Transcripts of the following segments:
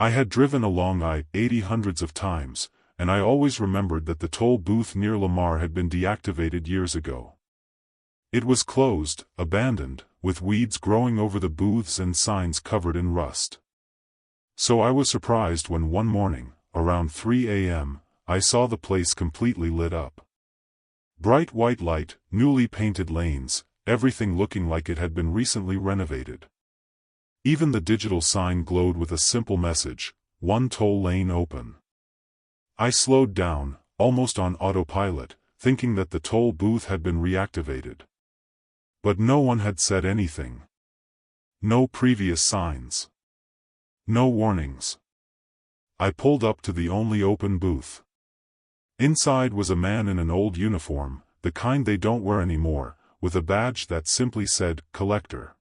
I had driven along I-80 hundreds of times, and I always remembered that the toll booth near Lamar had been deactivated years ago. It was closed, abandoned, with weeds growing over the booths and signs covered in rust. So I was surprised when one morning, around 3 a.m., I saw the place completely lit up. Bright white light, newly painted lanes, everything looking like it had been recently renovated. Even the digital sign glowed with a simple message: "One toll lane open." I slowed down, almost on autopilot, thinking that the toll booth had been reactivated. But no one had said anything. No previous signs. No warnings. I pulled up to the only open booth. Inside was a man in an old uniform, the kind they don't wear anymore, with a badge that simply said, "Collector."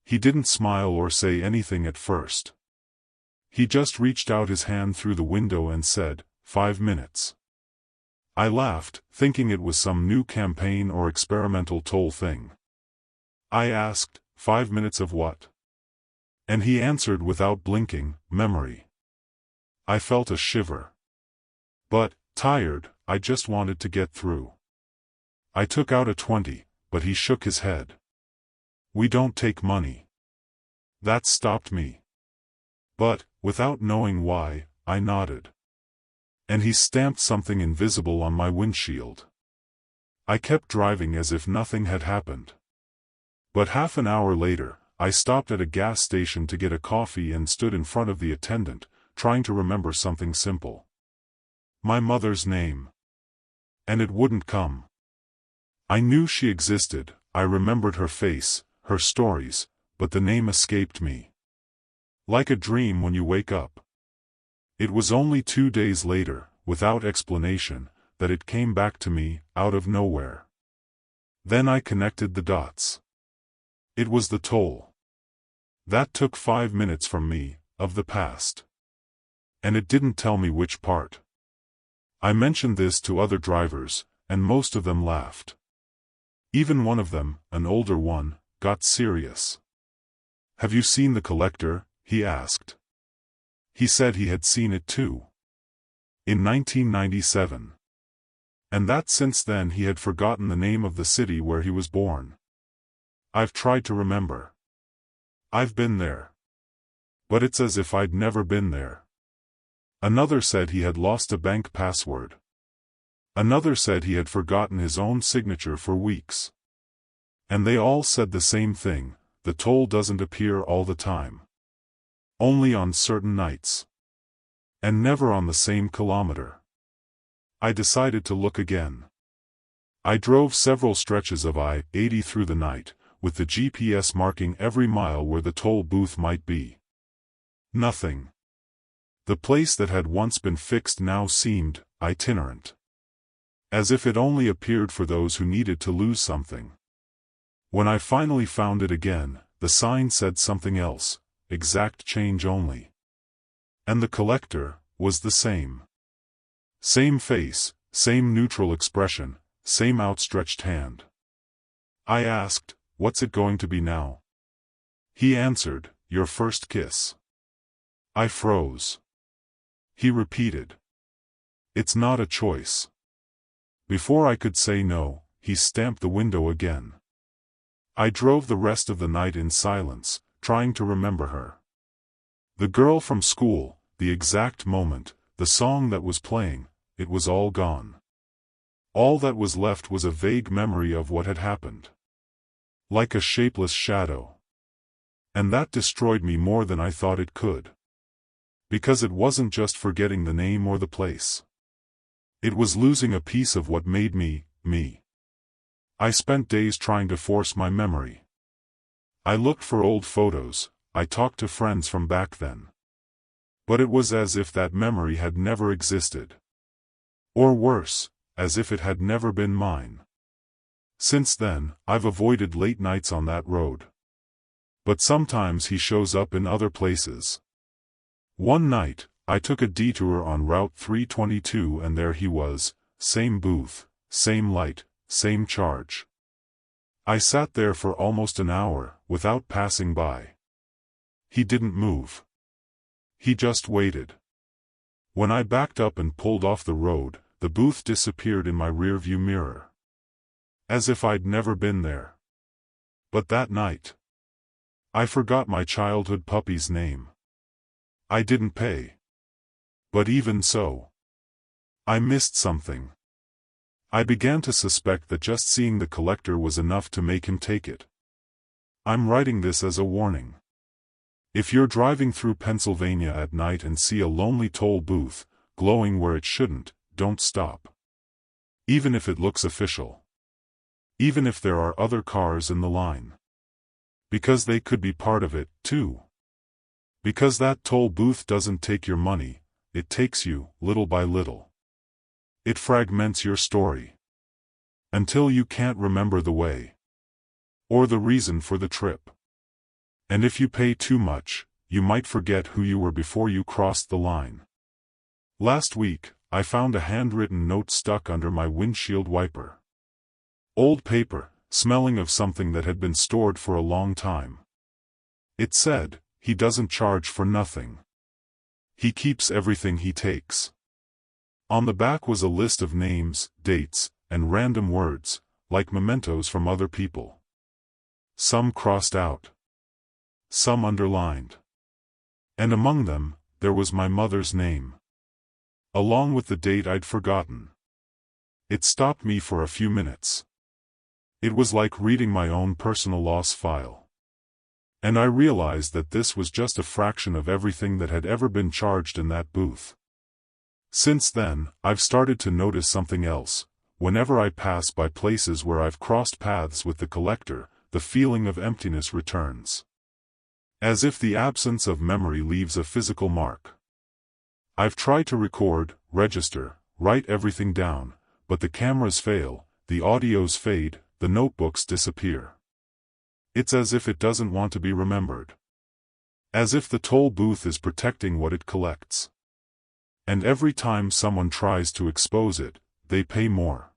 He didn't smile or say anything at first. He just reached out his hand through the window and said, "5 minutes." I laughed, thinking it was some new campaign or experimental toll thing. I asked, "5 minutes of what?" And he answered without blinking, "Memory." I felt a shiver. But, tired, I just wanted to get through. I took out a 20, but he shook his head. "We don't take money." That stopped me. But, without knowing why, I nodded. And he stamped something invisible on my windshield. I kept driving as if nothing had happened. But half an hour later, I stopped at a gas station to get a coffee and stood in front of the attendant, trying to remember something simple. My mother's name. And it wouldn't come. I knew she existed, I remembered her face, her stories, but the name escaped me. Like a dream when you wake up. It was only 2 days later, without explanation, that it came back to me, out of nowhere. Then I connected the dots. It was the toll. That took 5 minutes from me, of the past. And it didn't tell me which part. I mentioned this to other drivers, and most of them laughed. Even one of them, an older one, got serious. "Have you seen the collector?" he asked. He said he had seen it too. In 1997. And that since then he had forgotten the name of the city where he was born. I've tried to remember. I've been there. But it's as if I'd never been there. Another said he had lost a bank password. Another said he had forgotten his own signature for weeks. And they all said the same thing: the toll doesn't appear all the time. Only on certain nights. And never on the same kilometer. I decided to look again. I drove several stretches of I-80 through the night, with the GPS marking every mile where the toll booth might be. Nothing. The place that had once been fixed now seemed itinerant. As if it only appeared for those who needed to lose something. When I finally found it again, the sign said something else: exact change only. And the collector was the same. Same face, same neutral expression, same outstretched hand. I asked, "What's it going to be now?" He answered, "Your first kiss." I froze. He repeated, "It's not a choice." Before I could say no, he stamped the window again. I drove the rest of the night in silence, trying to remember her. The girl from school, the exact moment, the song that was playing, it was all gone. All that was left was a vague memory of what had happened. Like a shapeless shadow. And that destroyed me more than I thought it could. Because it wasn't just forgetting the name or the place. It was losing a piece of what made me, me. I spent days trying to force my memory. I looked for old photos, I talked to friends from back then. But it was as if that memory had never existed. Or worse, as if it had never been mine. Since then, I've avoided late nights on that road. But sometimes he shows up in other places. One night, I took a detour on Route 322 and there he was, same booth, same light, same charge. I sat there for almost an hour, without passing by. He didn't move. He just waited. When I backed up and pulled off the road, the booth disappeared in my rearview mirror. As if I'd never been there. But that night, I forgot my childhood puppy's name. I didn't pay. But even so, I missed something. I began to suspect that just seeing the collector was enough to make him take it. I'm writing this as a warning. If you're driving through Pennsylvania at night and see a lonely toll booth, glowing where it shouldn't, don't stop. Even if it looks official. Even if there are other cars in the line. Because they could be part of it, too. Because that toll booth doesn't take your money, it takes you, little by little. It fragments your story. Until you can't remember the way. Or the reason for the trip. And if you pay too much, you might forget who you were before you crossed the line. Last week, I found a handwritten note stuck under my windshield wiper. Old paper, smelling of something that had been stored for a long time. It said, "He doesn't charge for nothing. He keeps everything he takes." On the back was a list of names, dates, and random words, like mementos from other people. Some crossed out. Some underlined. And among them, there was my mother's name. Along with the date I'd forgotten. It stopped me for a few minutes. It was like reading my own personal loss file. And I realized that this was just a fraction of everything that had ever been charged in that booth. Since then, I've started to notice something else. Whenever I pass by places where I've crossed paths with the collector, the feeling of emptiness returns. As if the absence of memory leaves a physical mark. I've tried to record, register, write everything down, but the cameras fail, the audios fade, the notebooks disappear. It's as if it doesn't want to be remembered. As if the toll booth is protecting what it collects. And every time someone tries to expose it, they pay more.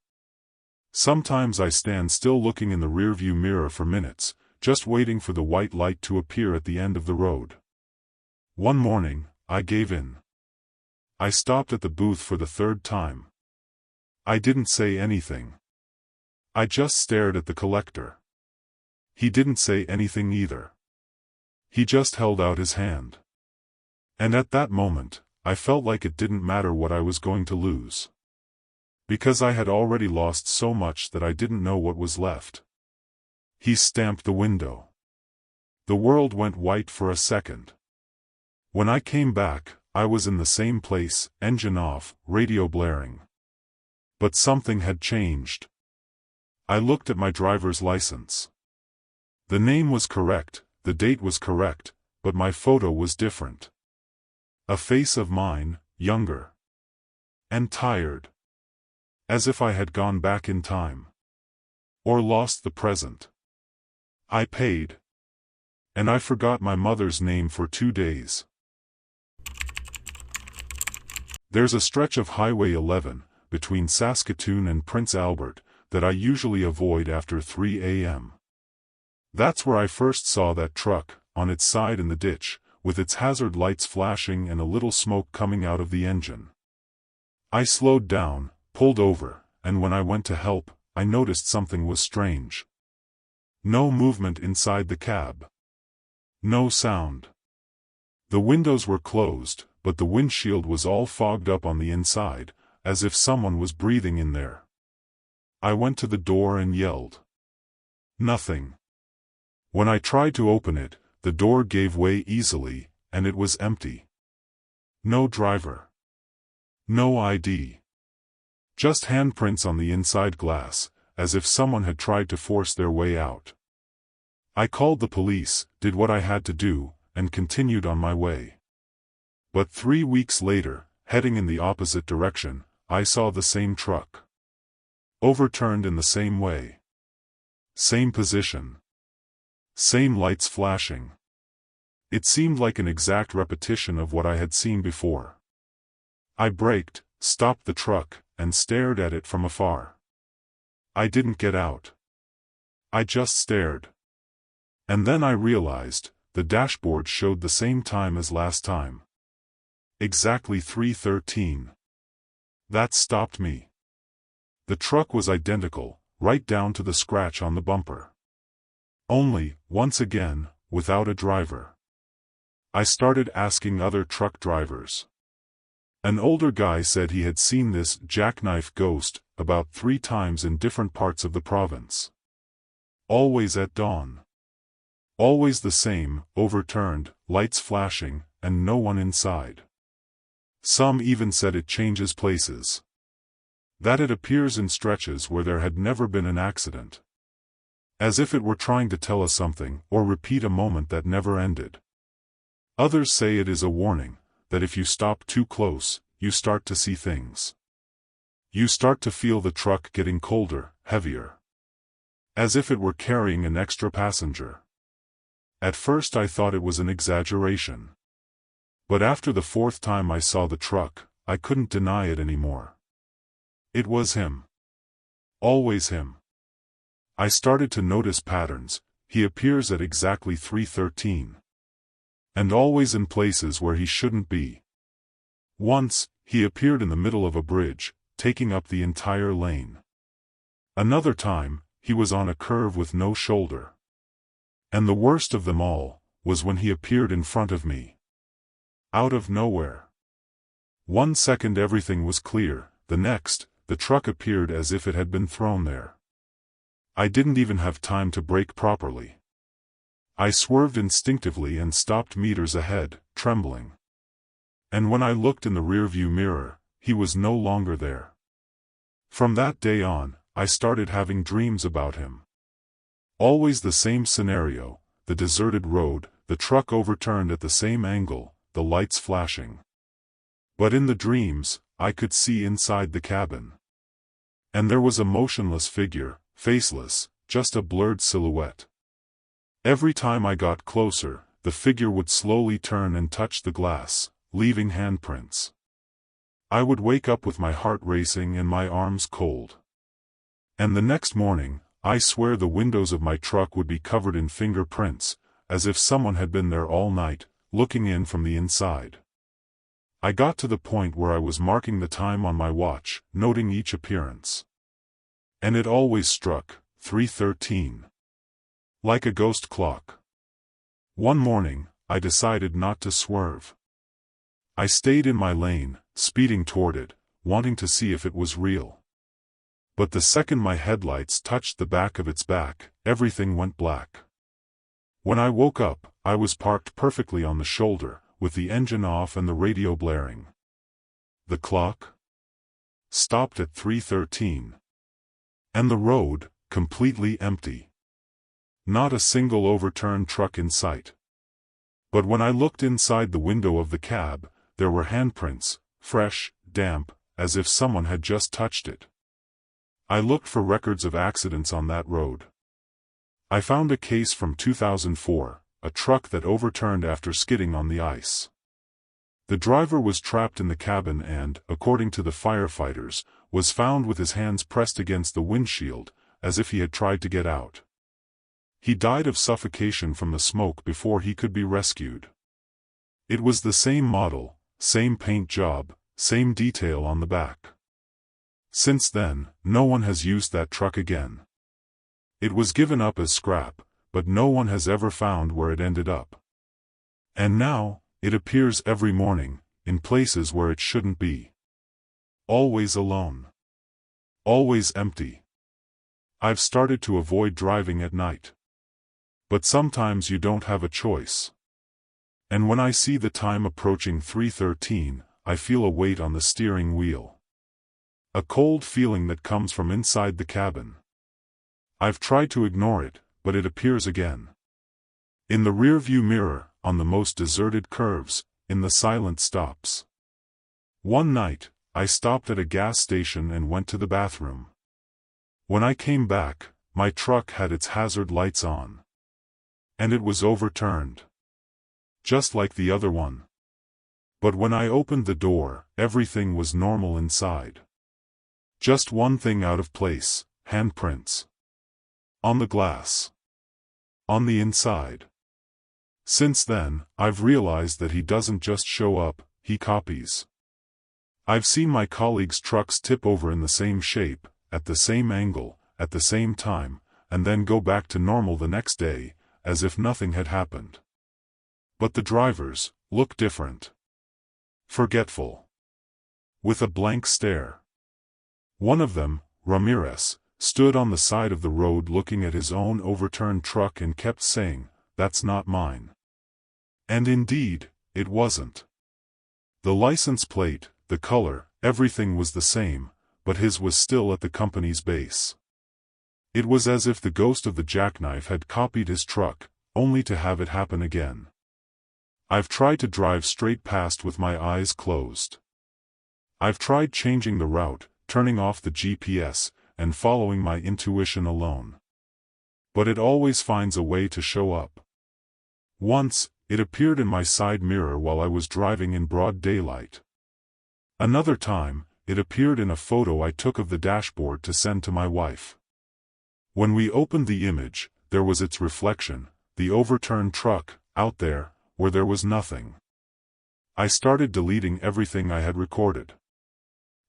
Sometimes I stand still looking in the rearview mirror for minutes, just waiting for the white light to appear at the end of the road. One morning, I gave in. I stopped at the booth for the third time. I didn't say anything. I just stared at the collector. He didn't say anything either. He just held out his hand. And at that moment, I felt like it didn't matter what I was going to lose. Because I had already lost so much that I didn't know what was left. He stamped the window. The world went white for a second. When I came back, I was in the same place, engine off, radio blaring. But something had changed. I looked at my driver's license. The name was correct, the date was correct, but my photo was different. A face of mine, younger. And tired. As if I had gone back in time. Or lost the present. I paid. And I forgot my mother's name for 2 days. There's a stretch of Highway 11, between Saskatoon and Prince Albert, that I usually avoid after 3 a.m. That's where I first saw that truck, on its side in the ditch, with its hazard lights flashing and a little smoke coming out of the engine. I slowed down, pulled over, and when I went to help, I noticed something was strange. No movement inside the cab. No sound. The windows were closed, but the windshield was all fogged up on the inside, as if someone was breathing in there. I went to the door and yelled. Nothing. When I tried to open it, the door gave way easily, and it was empty. No driver. No ID. Just handprints on the inside glass, as if someone had tried to force their way out. I called the police, did what I had to do, and continued on my way. But 3 weeks later, heading in the opposite direction, I saw the same truck. Overturned in the same way. Same position. Same lights flashing. It seemed like an exact repetition of what I had seen before. I braked, stopped the truck, and stared at it from afar. I didn't get out. I just stared. And then I realized, the dashboard showed the same time as last time. exactly 3:13. That stopped me. The truck was identical, right down to the scratch on the bumper. Only, once again, without a driver. I started asking other truck drivers. An older guy said he had seen this jackknife ghost about 3 times in different parts of the province. Always at dawn. Always the same, overturned, lights flashing, and no one inside. Some even said it changes places. That it appears in stretches where there had never been an accident. As if it were trying to tell us something, or repeat a moment that never ended. Others say it is a warning, that if you stop too close, you start to see things. You start to feel the truck getting colder, heavier. As if it were carrying an extra passenger. At first I thought it was an exaggeration. But after the 4th time I saw the truck, I couldn't deny it anymore. It was him. Always him. I started to notice patterns. He appears at exactly 3:13. And always in places where he shouldn't be. Once, he appeared in the middle of a bridge, taking up the entire lane. Another time, he was on a curve with no shoulder. And the worst of them all, was when he appeared in front of me. Out of nowhere. 1 second everything was clear, the next, the truck appeared as if it had been thrown there. I didn't even have time to brake properly. I swerved instinctively and stopped meters ahead, trembling. And when I looked in the rearview mirror, he was no longer there. From that day on, I started having dreams about him. Always the same scenario, the deserted road, the truck overturned at the same angle, the lights flashing. But in the dreams, I could see inside the cabin. And there was a motionless figure, faceless, just a blurred silhouette. Every time I got closer, the figure would slowly turn and touch the glass, leaving handprints. I would wake up with my heart racing and my arms cold. And the next morning, I swear the windows of my truck would be covered in fingerprints, as if someone had been there all night, looking in from the inside. I got to the point where I was marking the time on my watch, noting each appearance. And it always struck 3:13. Like a ghost clock. One morning, I decided not to swerve. I stayed in my lane, speeding toward it, wanting to see if it was real. But the second my headlights touched the back of its back, everything went black. When I woke up, I was parked perfectly on the shoulder, with the engine off and the radio blaring. The clock stopped at 3:13. And the road, completely empty. Not a single overturned truck in sight. But when I looked inside the window of the cab, there were handprints, fresh, damp, as if someone had just touched it. I looked for records of accidents on that road. I found a case from 2004, a truck that overturned after skidding on the ice. The driver was trapped in the cabin and, according to the firefighters, was found with his hands pressed against the windshield, as if he had tried to get out. He died of suffocation from the smoke before he could be rescued. It was the same model, same paint job, same detail on the back. Since then, no one has used that truck again. It was given up as scrap, but no one has ever found where it ended up. And now, it appears every morning, in places where it shouldn't be. Always alone. Always empty. I've started to avoid driving at night. But sometimes you don't have a choice. And when I see the time approaching 3:13, I feel a weight on the steering wheel. A cold feeling that comes from inside the cabin. I've tried to ignore it, but it appears again. In the rearview mirror, on the most deserted curves, in the silent stops. One night, I stopped at a gas station and went to the bathroom. When I came back, my truck had its hazard lights on. And it was overturned. Just like the other one. But when I opened the door, everything was normal inside. Just one thing out of place, handprints. On the glass. On the inside. Since then, I've realized that he doesn't just show up, he copies. I've seen my colleagues' trucks tip over in the same shape, at the same angle, at the same time, and then go back to normal the next day, as if nothing had happened. But the drivers look different. Forgetful. With a blank stare. One of them, Ramirez, stood on the side of the road looking at his own overturned truck and kept saying, "That's not mine." And indeed, it wasn't. The license plate, the color, everything was the same, but his was still at the company's base. It was as if the ghost of the jackknife had copied his truck, only to have it happen again. I've tried to drive straight past with my eyes closed. I've tried changing the route, turning off the GPS, and following my intuition alone. But it always finds a way to show up. Once, it appeared in my side mirror while I was driving in broad daylight. Another time, it appeared in a photo I took of the dashboard to send to my wife. When we opened the image, there was its reflection, the overturned truck, out there, where there was nothing. I started deleting everything I had recorded.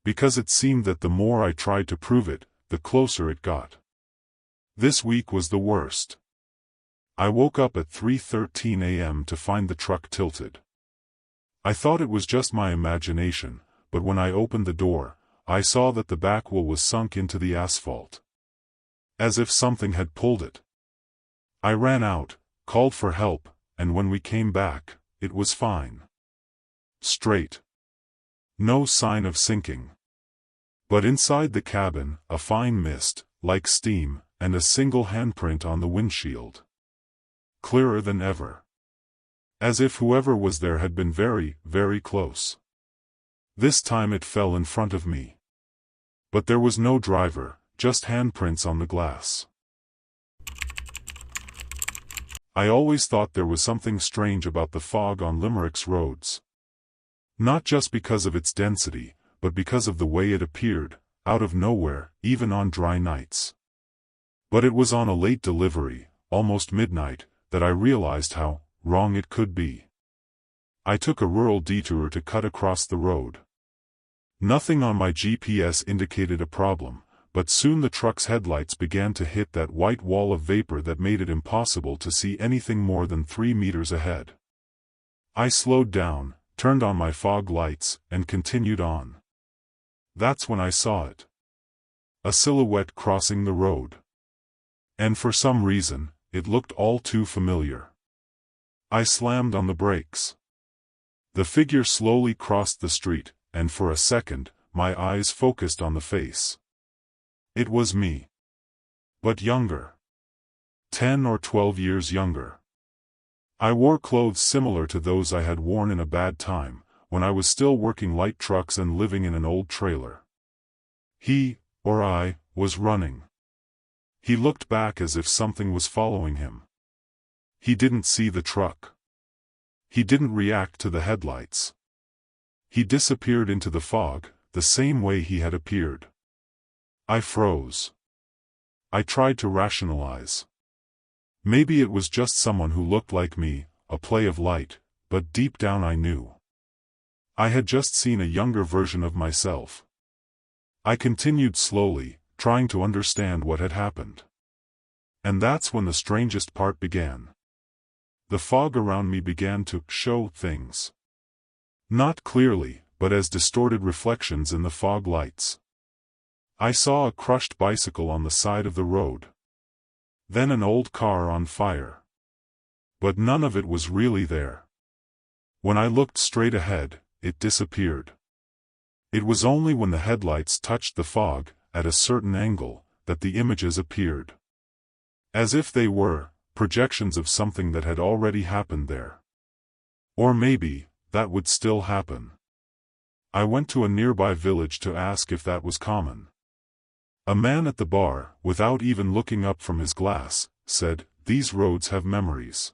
Because it seemed that the more I tried to prove it, the closer it got. This week was the worst. I woke up at 3:13 a.m. to find the truck tilted. I thought it was just my imagination, but when I opened the door, I saw that the back wheel was sunk into the asphalt. As if something had pulled it. I ran out, called for help, and when we came back, it was fine. Straight. No sign of sinking. But inside the cabin, a fine mist, like steam, and a single handprint on the windshield. Clearer than ever. As if whoever was there had been very, very close. This time it fell in front of me. But there was no driver, just handprints on the glass. I always thought there was something strange about the fog on Limerick's roads. Not just because of its density, but because of the way it appeared, out of nowhere, even on dry nights. But it was on a late delivery, almost midnight, that I realized how wrong it could be. I took a rural detour to cut across the road. Nothing on my GPS indicated a problem, but soon the truck's headlights began to hit that white wall of vapor that made it impossible to see anything more than 3 meters ahead. I slowed down, turned on my fog lights, and continued on. That's when I saw it. A silhouette crossing the road. And for some reason, it looked all too familiar. I slammed on the brakes. The figure slowly crossed the street, and for a second, my eyes focused on the face. It was me. But younger. 10 or 12 years younger. I wore clothes similar to those I had worn in a bad time, when I was still working light trucks and living in an old trailer. He, or I, was running. He looked back as if something was following him. He didn't see the truck. He didn't react to the headlights. He disappeared into the fog, the same way he had appeared. I froze. I tried to rationalize. Maybe it was just someone who looked like me, a play of light, but deep down I knew. I had just seen a younger version of myself. I continued slowly, trying to understand what had happened. And that's when the strangest part began. The fog around me began to show things. Not clearly, but as distorted reflections in the fog lights. I saw a crushed bicycle on the side of the road. Then an old car on fire. But none of it was really there. When I looked straight ahead, it disappeared. It was only when the headlights touched the fog, at a certain angle, that the images appeared. As if they were projections of something that had already happened there. Or maybe, that would still happen. I went to a nearby village to ask if that was common. A man at the bar, without even looking up from his glass, said, "These roads have memories.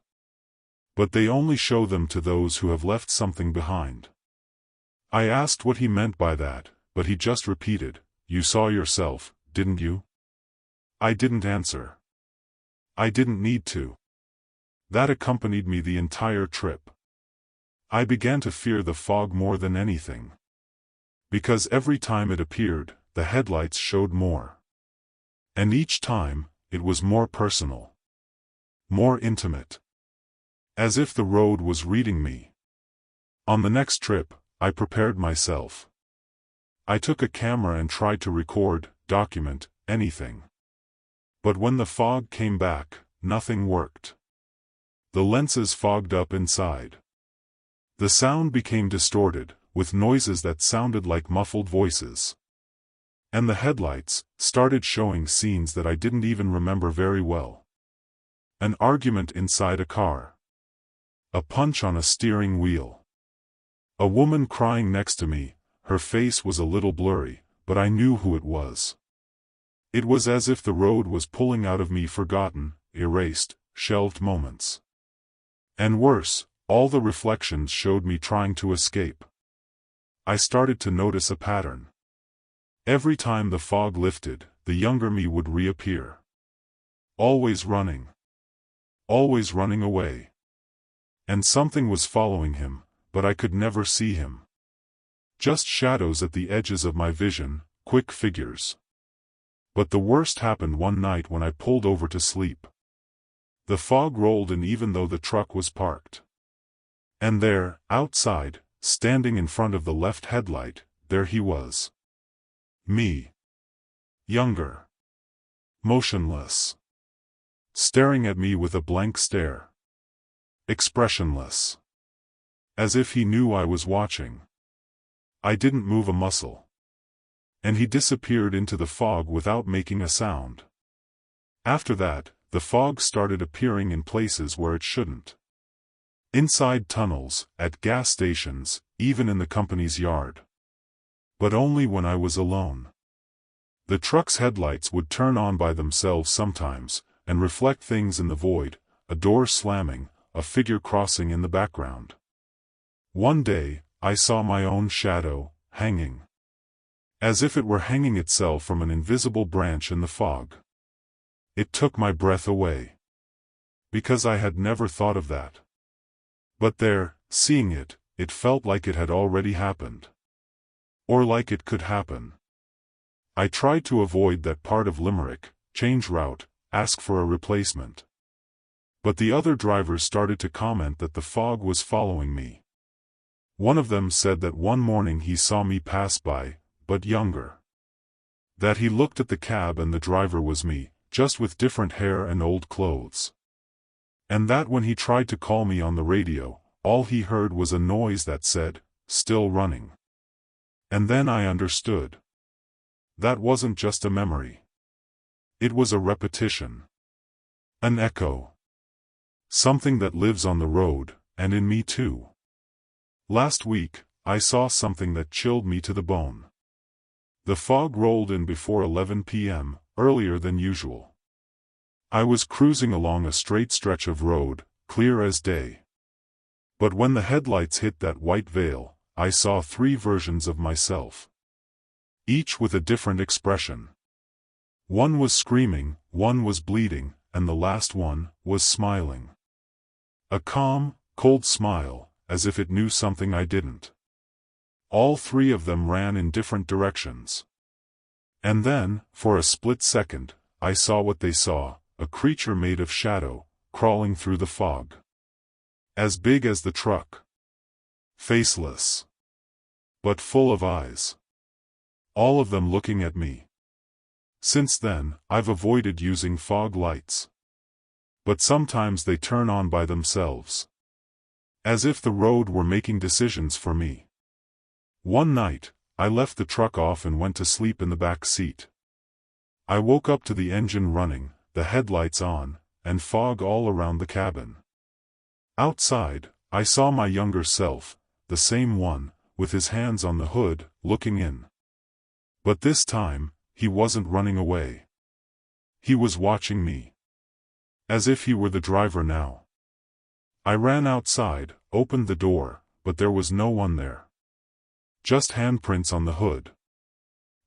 But they only show them to those who have left something behind." I asked what he meant by that, but he just repeated, "You saw yourself, didn't you?" I didn't answer. I didn't need to. That accompanied me the entire trip. I began to fear the fog more than anything. Because every time it appeared, the headlights showed more. And each time, it was more personal. More intimate. As if the road was reading me. On the next trip, I prepared myself. I took a camera and tried to record, document, anything. But when the fog came back, nothing worked. The lenses fogged up inside. The sound became distorted, with noises that sounded like muffled voices. And the headlights started showing scenes that I didn't even remember very well. An argument inside a car. A punch on a steering wheel. A woman crying next to me. Her face was a little blurry, but I knew who it was. It was as if the road was pulling out of me forgotten, erased, shelved moments. And worse, all the reflections showed me trying to escape. I started to notice a pattern. Every time the fog lifted, the younger me would reappear. Always running. Always running away. And something was following him, but I could never see him. Just shadows at the edges of my vision, quick figures. But the worst happened one night when I pulled over to sleep. The fog rolled in even though the truck was parked. And there, outside, standing in front of the left headlight, there he was. Me. Younger. Motionless. Staring at me with a blank stare. Expressionless. As if he knew I was watching. I didn't move a muscle. And he disappeared into the fog without making a sound. After that, the fog started appearing in places where it shouldn't. Inside tunnels, at gas stations, even in the company's yard. But only when I was alone. The truck's headlights would turn on by themselves sometimes, and reflect things in the void, a door slamming, a figure crossing in the background. One day, I saw my own shadow, hanging. As if it were hanging itself from an invisible branch in the fog. It took my breath away. Because I had never thought of that. But there, seeing it, it felt like it had already happened. Or like it could happen. I tried to avoid that part of Limerick, change route, ask for a replacement. But the other drivers started to comment that the fog was following me. One of them said that one morning he saw me pass by, but younger. That he looked at the cab and the driver was me, just with different hair and old clothes. And that when he tried to call me on the radio, all he heard was a noise that said, "Still running." And then I understood. That wasn't just a memory. It was a repetition. An echo. Something that lives on the road, and in me too. Last week, I saw something that chilled me to the bone. The fog rolled in before 11 p.m., earlier than usual. I was cruising along a straight stretch of road, clear as day. But when the headlights hit that white veil, I saw three versions of myself. Each with a different expression. One was screaming, one was bleeding, and the last one was smiling. A calm, cold smile, as if it knew something I didn't. All three of them ran in different directions. And then, for a split second, I saw what they saw, a creature made of shadow, crawling through the fog. As big as the truck. Faceless. But full of eyes. All of them looking at me. Since then, I've avoided using fog lights. But sometimes they turn on by themselves. As if the road were making decisions for me. One night, I left the truck off and went to sleep in the back seat. I woke up to the engine running, the headlights on, and fog all around the cabin. Outside, I saw my younger self, the same one, with his hands on the hood, looking in. But this time, he wasn't running away. He was watching me. As if he were the driver now. I ran outside, opened the door, but there was no one there. Just handprints on the hood.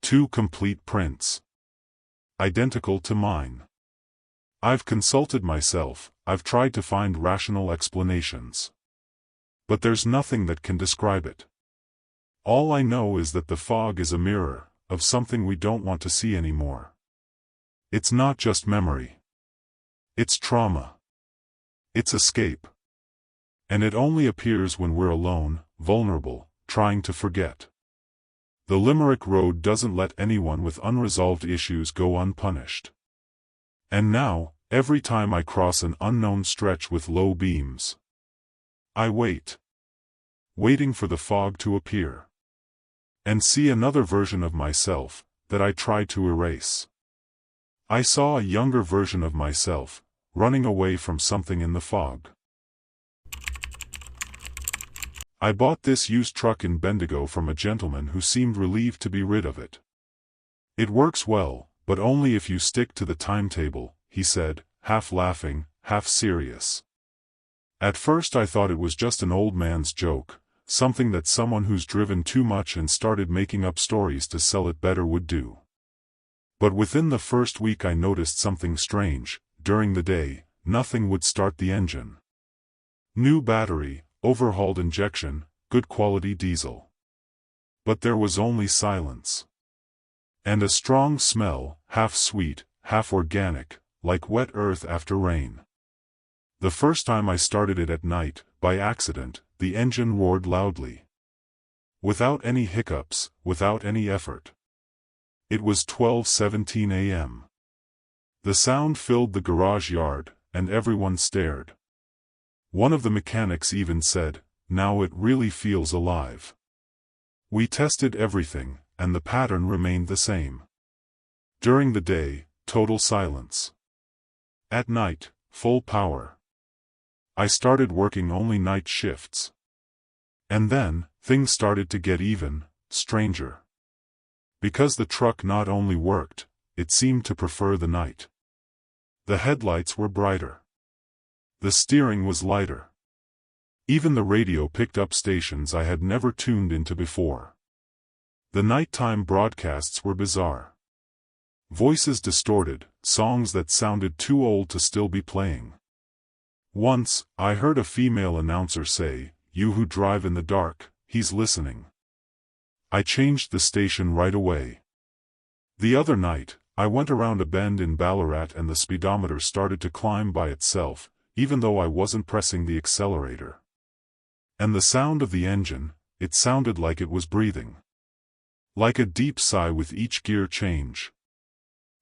2 complete prints. Identical to mine. I've consulted myself, I've tried to find rational explanations. But there's nothing that can describe it. All I know is that the fog is a mirror of something we don't want to see anymore. It's not just memory. It's trauma. It's escape. And it only appears when we're alone, vulnerable, trying to forget. The Limerick Road doesn't let anyone with unresolved issues go unpunished. And now, every time I cross an unknown stretch with low beams, I wait. Waiting for the fog to appear. And see another version of myself that I tried to erase. I saw a younger version of myself, running away from something in the fog. I bought this used truck in Bendigo from a gentleman who seemed relieved to be rid of it. It works well, but only if you stick to the timetable, he said, half laughing, half serious. At first I thought it was just an old man's joke, something that someone who's driven too much and started making up stories to sell it better would do. But within the first week I noticed something strange. During the day, nothing would start the engine. New battery, overhauled injection, good quality diesel. But there was only silence. And a strong smell, half sweet, half organic, like wet earth after rain. The first time I started it at night, by accident, the engine roared loudly. Without any hiccups, without any effort. It was 12:17 a.m. The sound filled the garage yard, and everyone stared. One of the mechanics even said, "Now it really feels alive." We tested everything, and the pattern remained the same. During the day, total silence. At night, full power. I started working only night shifts. And then, things started to get even stranger. Because the truck not only worked, it seemed to prefer the night. The headlights were brighter. The steering was lighter. Even the radio picked up stations I had never tuned into before. The nighttime broadcasts were bizarre. Voices distorted, songs that sounded too old to still be playing. Once, I heard a female announcer say, "You who drive in the dark, he's listening." I changed the station right away. The other night, I went around a bend in Ballarat and the speedometer started to climb by itself, even though I wasn't pressing the accelerator. And the sound of the engine, it sounded like it was breathing. Like a deep sigh with each gear change.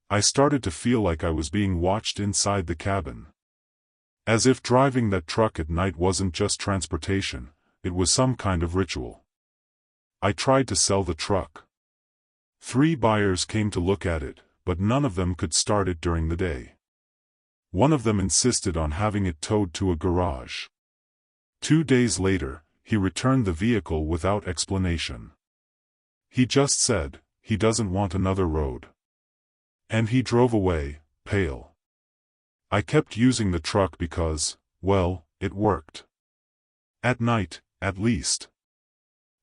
I started to feel like I was being watched inside the cabin. As if driving that truck at night wasn't just transportation, it was some kind of ritual. I tried to sell the truck. 3 buyers came to look at it, but none of them could start it during the day. One of them insisted on having it towed to a garage. 2 days later, he returned the vehicle without explanation. He just said, he doesn't want another road. And he drove away, pale. I kept using the truck because, well, it worked. At night, at least.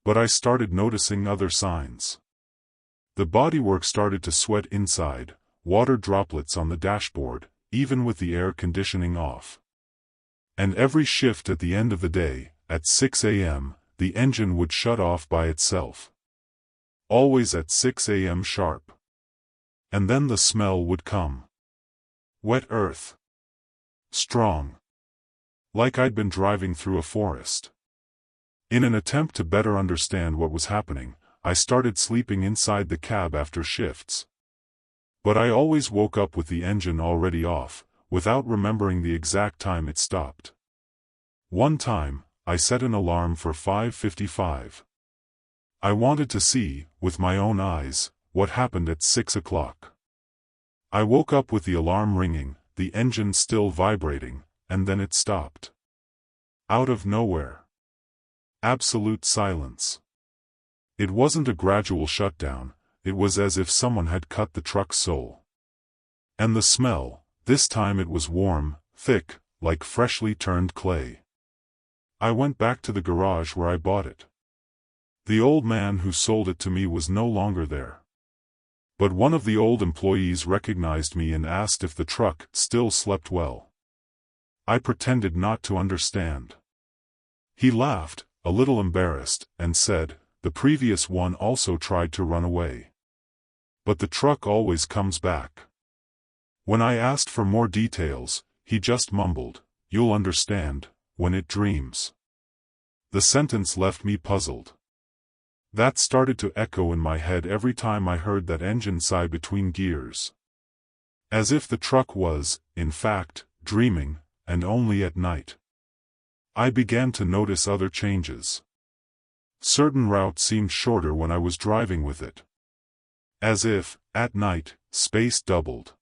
But I started noticing other signs. The bodywork started to sweat inside, water droplets on the dashboard, even with the air conditioning off. And every shift at the end of the day, at 6 a.m., the engine would shut off by itself. Always at 6 a.m. sharp. And then the smell would come. Wet earth. Strong. Like I'd been driving through a forest. In an attempt to better understand what was happening, I started sleeping inside the cab after shifts. But I always woke up with the engine already off, without remembering the exact time it stopped. One time, I set an alarm for 5:55. I wanted to see, with my own eyes, what happened at 6 o'clock. I woke up with the alarm ringing, the engine still vibrating, and then it stopped. Out of nowhere. Absolute silence. It wasn't a gradual shutdown, it was as if someone had cut the truck's soul. And the smell, this time it was warm, thick, like freshly turned clay. I went back to the garage where I bought it. The old man who sold it to me was no longer there. But one of the old employees recognized me and asked if the truck still slept well. I pretended not to understand. He laughed, a little embarrassed, and said, "The previous one also tried to run away. But the truck always comes back." When I asked for more details, he just mumbled, "You'll understand, when it dreams." The sentence left me puzzled. That started to echo in my head every time I heard that engine sigh between gears. As if the truck was, in fact, dreaming, and only at night. I began to notice other changes. Certain routes seemed shorter when I was driving with it. As if, at night, space doubled.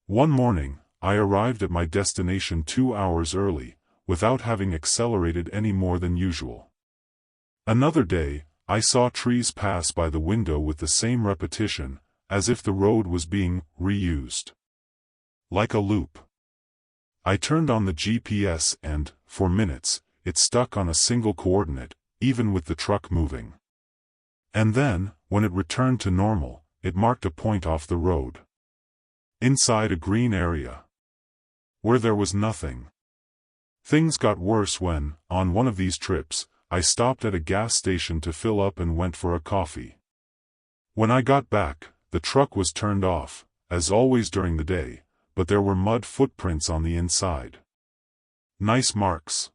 One morning, I arrived at my destination 2 hours early, without having accelerated any more than usual. Another day, I saw trees pass by the window with the same repetition, as if the road was being reused. Like a loop. I turned on the GPS and, for minutes, it stuck on a single coordinate, even with the truck moving. And then, when it returned to normal, it marked a point off the road. Inside a green area. Where there was nothing. Things got worse when, on one of these trips, I stopped at a gas station to fill up and went for a coffee. When I got back, the truck was turned off, as always during the day, but there were mud footprints on the inside. Nice marks.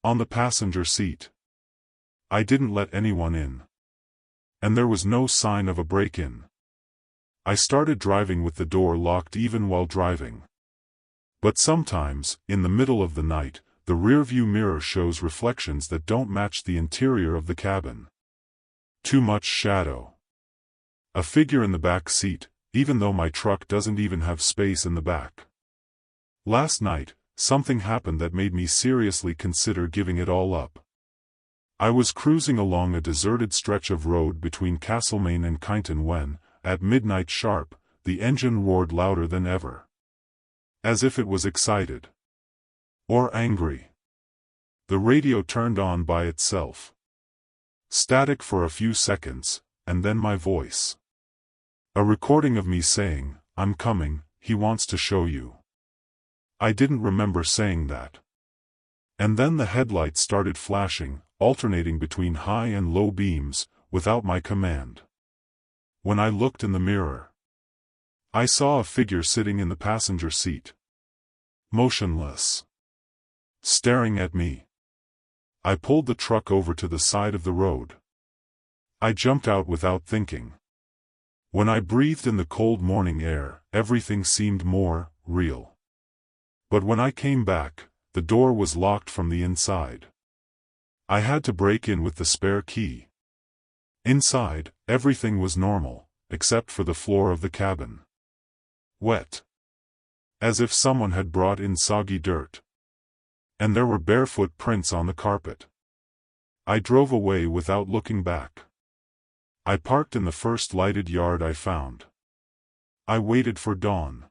On the passenger seat. I didn't let anyone in. And there was no sign of a break-in. I started driving with the door locked even while driving. But sometimes, in the middle of the night, the rearview mirror shows reflections that don't match the interior of the cabin. Too much shadow. A figure in the back seat, even though my truck doesn't even have space in the back. Last night, something happened that made me seriously consider giving it all up. I was cruising along a deserted stretch of road between Castlemaine and Kyneton when, at midnight sharp, the engine roared louder than ever. As if it was excited. Or angry. The radio turned on by itself. Static for a few seconds, and then my voice. A recording of me saying, "I'm coming, he wants to show you." I didn't remember saying that. And then the headlights started flashing, alternating between high and low beams, without my command. When I looked in the mirror, I saw a figure sitting in the passenger seat. Motionless. Staring at me. I pulled the truck over to the side of the road. I jumped out without thinking. When I breathed in the cold morning air, everything seemed more real. But when I came back, the door was locked from the inside. I had to break in with the spare key. Inside, everything was normal, except for the floor of the cabin. Wet. As if someone had brought in soggy dirt. And there were barefoot prints on the carpet. I drove away without looking back. I parked in the first lighted yard I found. I waited for dawn.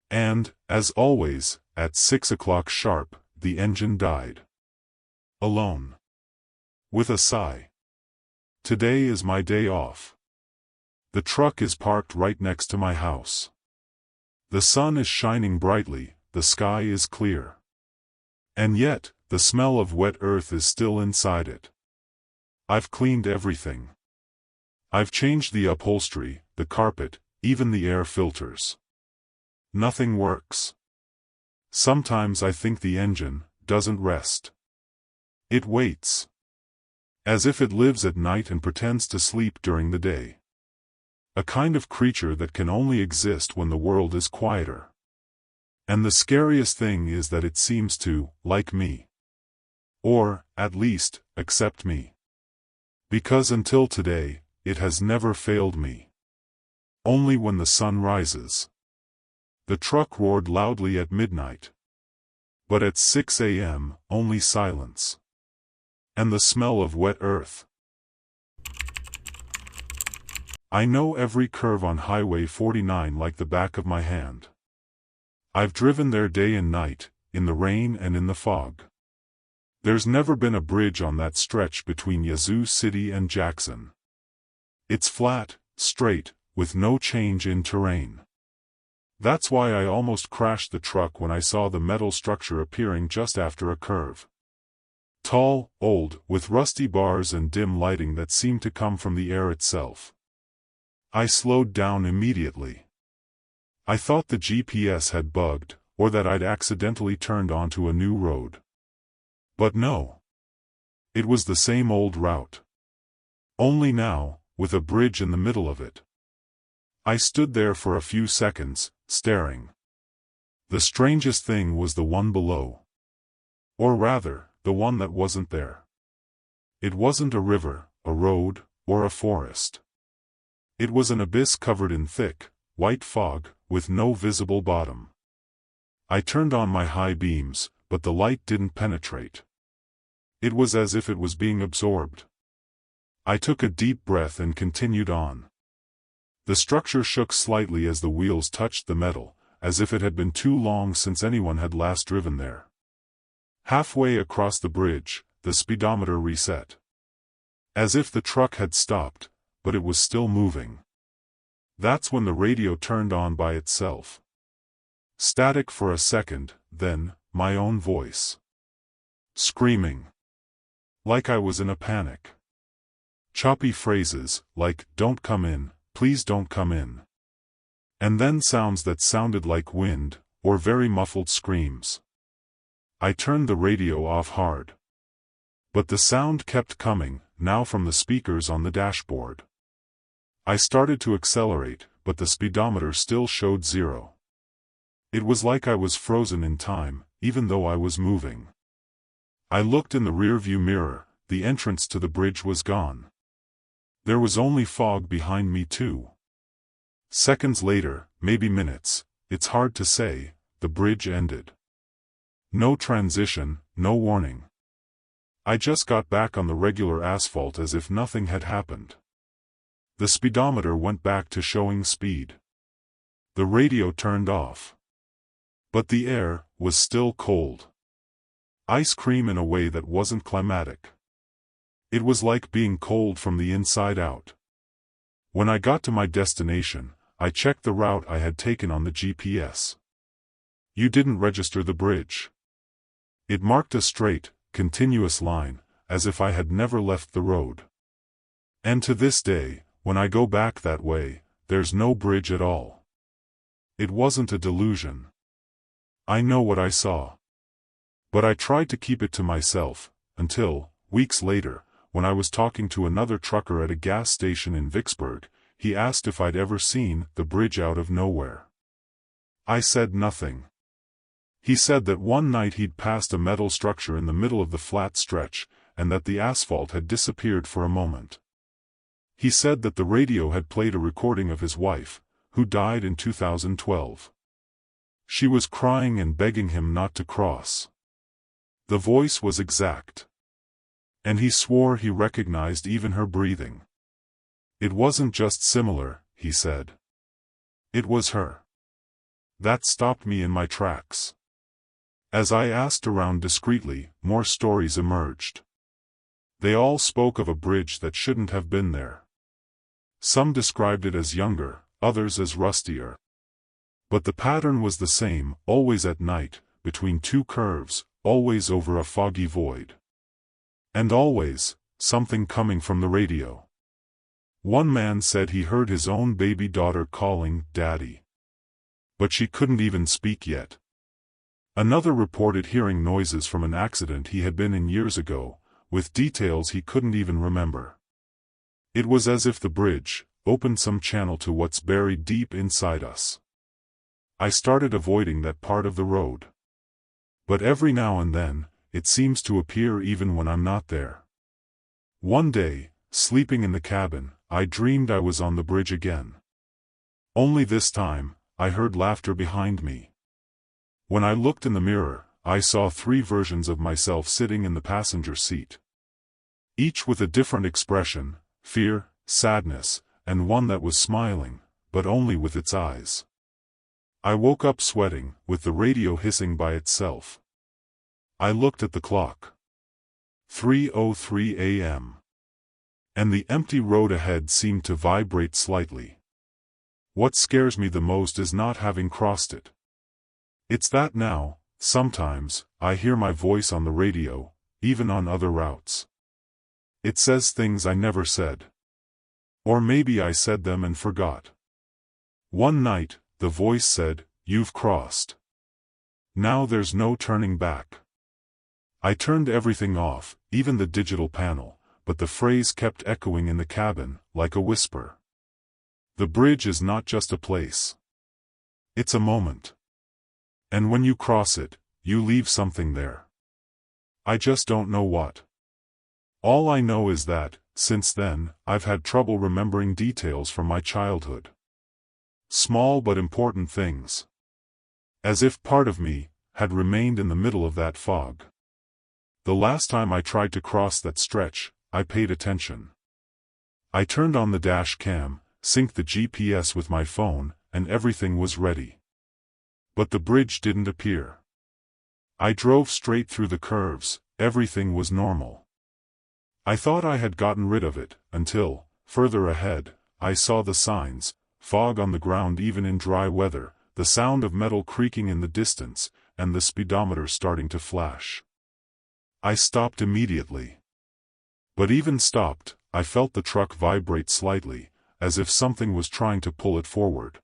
And, as always, at 6 o'clock sharp, the engine died. Alone. With a sigh. Today is my day off. The truck is parked right next to my house. The sun is shining brightly, the sky is clear. And yet, the smell of wet earth is still inside it. I've cleaned everything. I've changed the upholstery, the carpet, even the air filters. Nothing works. Sometimes I think the engine doesn't rest. It waits. As if it lives at night and pretends to sleep during the day. A kind of creature that can only exist when the world is quieter. And the scariest thing is that it seems to, like me. Or, at least, accept me. Because until today, it has never failed me. Only when the sun rises. The truck roared loudly at midnight. But at 6 a.m., only silence. And the smell of wet earth. I know every curve on Highway 49 like the back of my hand. I've driven there day and night, in the rain and in the fog. There's never been a bridge on that stretch between Yazoo City and Jackson. It's flat, straight, with no change in terrain. That's why I almost crashed the truck when I saw the metal structure appearing just after a curve. Tall, old, with rusty bars and dim lighting that seemed to come from the air itself. I slowed down immediately. I thought the GPS had bugged, or that I'd accidentally turned onto a new road. But no. It was the same old route. Only now, with a bridge in the middle of it. I stood there for a few seconds, staring. The strangest thing was the one below. Or rather, the one that wasn't there. It wasn't a river, a road, or a forest. It was an abyss covered in thick, white fog, with no visible bottom. I turned on my high beams, but the light didn't penetrate. It was as if it was being absorbed. I took a deep breath and continued on. The structure shook slightly as the wheels touched the metal, as if it had been too long since anyone had last driven there. Halfway across the bridge, the speedometer reset. As if the truck had stopped, but it was still moving. That's when the radio turned on by itself. Static for a second, then, my own voice. Screaming. Like I was in a panic. Choppy phrases, like, "Don't come in, please don't come in." And then sounds that sounded like wind, or very muffled screams. I turned the radio off hard. But the sound kept coming, now from the speakers on the dashboard. I started to accelerate, but the speedometer still showed 0. It was like I was frozen in time, even though I was moving. I looked in the rearview mirror, the entrance to the bridge was gone. There was only fog behind me too. Seconds later, maybe minutes, it's hard to say, the bridge ended. No transition, no warning. I just got back on the regular asphalt as if nothing had happened. The speedometer went back to showing speed. The radio turned off. But the air was still cold. Ice cream in a way that wasn't climatic. It was like being cold from the inside out. When I got to my destination, I checked the route I had taken on the GPS. You didn't register the bridge. It marked a straight, continuous line, as if I had never left the road. And to this day, when I go back that way, there's no bridge at all. It wasn't a delusion. I know what I saw. But I tried to keep it to myself, until, weeks later, when I was talking to another trucker at a gas station in Vicksburg, he asked if I'd ever seen the bridge out of nowhere. I said nothing. He said that one night he'd passed a metal structure in the middle of the flat stretch, and that the asphalt had disappeared for a moment. He said that the radio had played a recording of his wife, who died in 2012. She was crying and begging him not to cross. The voice was exact. And he swore he recognized even her breathing. It wasn't just similar, he said. It was her. That stopped me in my tracks. As I asked around discreetly, more stories emerged. They all spoke of a bridge that shouldn't have been there. Some described it as younger, others as rustier. But the pattern was the same, always at night, between two curves, always over a foggy void. And always, something coming from the radio. One man said he heard his own baby daughter calling, "Daddy." But she couldn't even speak yet. Another reported hearing noises from an accident he had been in years ago, with details he couldn't even remember. It was as if the bridge opened some channel to what's buried deep inside us. I started avoiding that part of the road. But every now and then, it seems to appear even when I'm not there. One day, sleeping in the cabin, I dreamed I was on the bridge again. Only this time, I heard laughter behind me. When I looked in the mirror, I saw 3 versions of myself sitting in the passenger seat. Each with a different expression, fear, sadness, and one that was smiling, but only with its eyes. I woke up sweating, with the radio hissing by itself. I looked at the clock. 3:03 a.m. And the empty road ahead seemed to vibrate slightly. What scares me the most is not having crossed it. It's that now, sometimes, I hear my voice on the radio, even on other routes. It says things I never said. Or maybe I said them and forgot. One night, the voice said, "You've crossed. Now there's no turning back." I turned everything off, even the digital panel, but the phrase kept echoing in the cabin, like a whisper. The bridge is not just a place. It's a moment. And when you cross it, you leave something there. I just don't know what. All I know is that, since then, I've had trouble remembering details from my childhood. Small but important things. As if part of me had remained in the middle of that fog. The last time I tried to cross that stretch, I paid attention. I turned on the dash cam, synced the GPS with my phone, and everything was ready. But the bridge didn't appear. I drove straight through the curves, everything was normal. I thought I had gotten rid of it, until, further ahead, I saw the signs, fog on the ground even in dry weather, the sound of metal creaking in the distance, and the speedometer starting to flash. I stopped immediately. But even stopped, I felt the truck vibrate slightly, as if something was trying to pull it forward.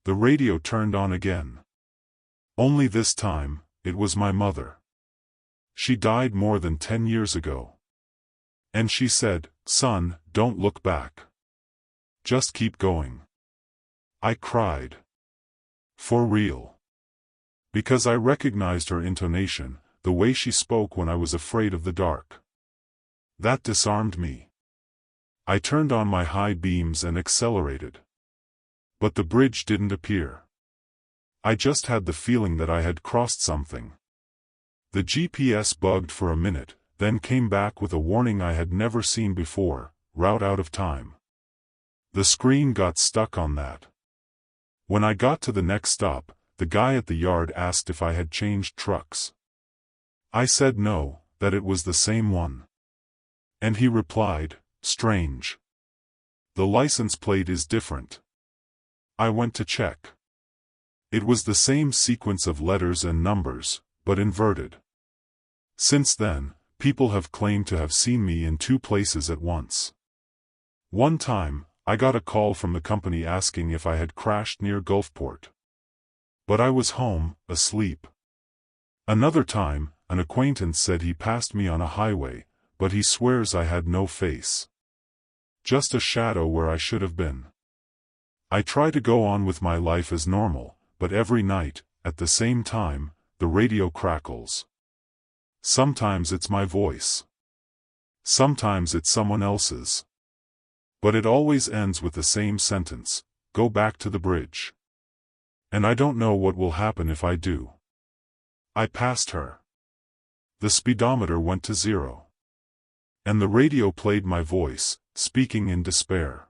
The radio turned on again. Only this time, it was my mother. She died more than 10 years ago. And she said, "Son, don't look back. Just keep going." I cried. For real. Because I recognized her intonation, the way she spoke when I was afraid of the dark. That disarmed me. I turned on my high beams and accelerated. But the bridge didn't appear. I just had the feeling that I had crossed something. The GPS bugged for a minute, then came back with a warning I had never seen before: route out of time. The screen got stuck on that. When I got to the next stop, the guy at the yard asked if I had changed trucks. I said no, that it was the same one. And he replied, "Strange. The license plate is different." I went to check. It was the same sequence of letters and numbers, but inverted. Since then, people have claimed to have seen me in two places at once. One time, I got a call from the company asking if I had crashed near Gulfport. But I was home, asleep. Another time, an acquaintance said he passed me on a highway, but he swears I had no face. Just a shadow where I should have been. I try to go on with my life as normal, but every night, at the same time, the radio crackles. Sometimes it's my voice. Sometimes it's someone else's. But it always ends with the same sentence: "Go back to the bridge." And I don't know what will happen if I do. I passed her. The speedometer went to 0. And the radio played my voice, speaking in despair.